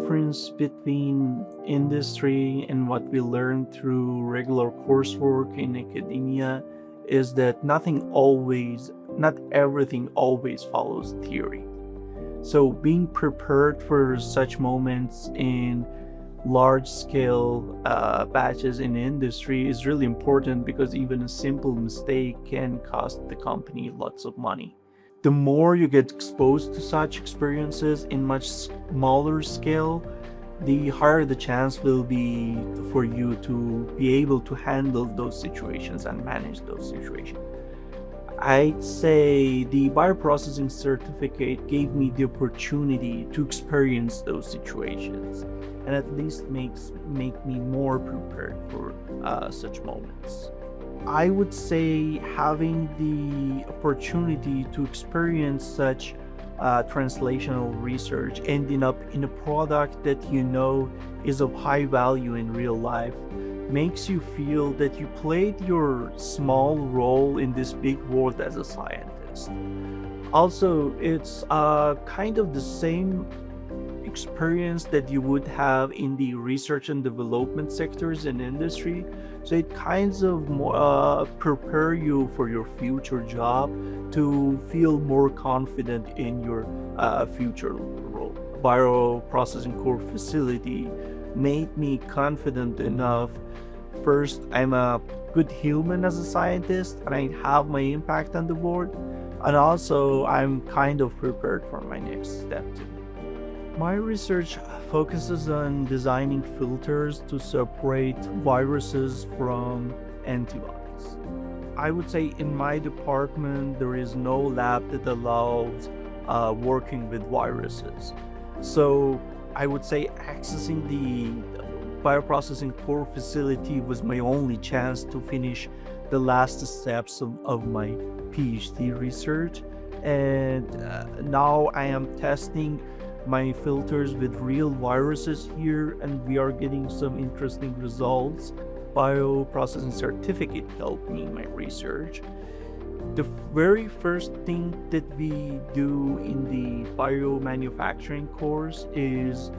difference between industry and what we learn through regular coursework in academia is that not everything always follows theory. So being prepared for such moments in large scale batches in industry is really important because even a simple mistake can cost the company lots of money. The more you get exposed to such experiences in much smaller scale, the higher the chance will be for you to be able to handle those situations and manage those situations. I'd say the bioprocessing certificate gave me the opportunity to experience those situations and at least make me more prepared for such moments. I would say having the opportunity to experience such translational research ending up in a product that you know is of high value in real life makes you feel that you played your small role in this big world as a scientist. Also, it's kind of the same experience that you would have in the research and development sectors in industry. So it kinds of prepare you for your future job to feel more confident in your future role. Bioprocessing Core Facility made me confident enough. First, I'm a good human as a scientist and I have my impact on the world. And also, I'm kind of prepared for my next step too. My research focuses on designing filters to separate viruses from antibodies. I would say in my department, there is no lab that allows working with viruses. So I would say accessing the bioprocessing core facility was my only chance to finish the last steps of my PhD research. And now I am testing my filters with real viruses here, and we are getting some interesting results. Bioprocessing certificate helped me in my research. The very first thing that we do in the biomanufacturing course is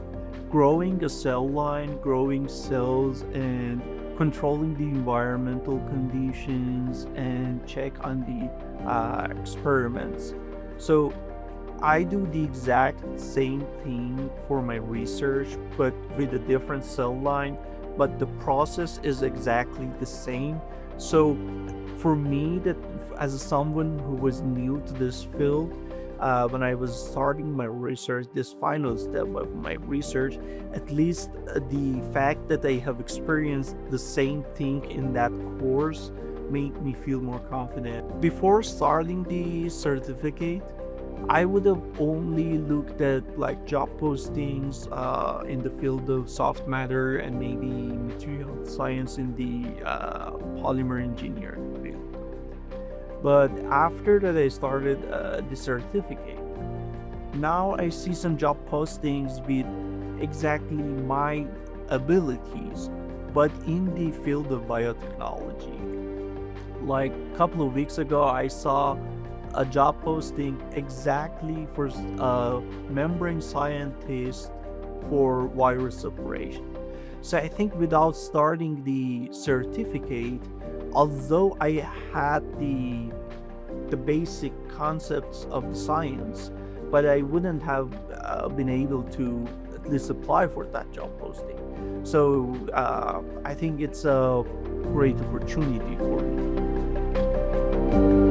growing a cell line, growing cells, and controlling the environmental conditions and check on the experiments. So I do the exact same thing for my research, but with a different cell line, but the process is exactly the same. So for me, that as someone who was new to this field, when I was starting my research, this final step of my research, at least the fact that I have experienced the same thing in that course made me feel more confident. Before starting the certificate, I would have only looked at like job postings in the field of soft matter and maybe material science in the polymer engineering field. But after that, I started the certificate. Now I see some job postings with exactly my abilities, but in the field of biotechnology. Like a couple of weeks ago, I saw a job posting exactly for membrane scientist for virus separation. So I think without starting the certificate, although I had the basic concepts of the science, but I wouldn't have been able to at least apply for that job posting. So I think it's a great opportunity for me.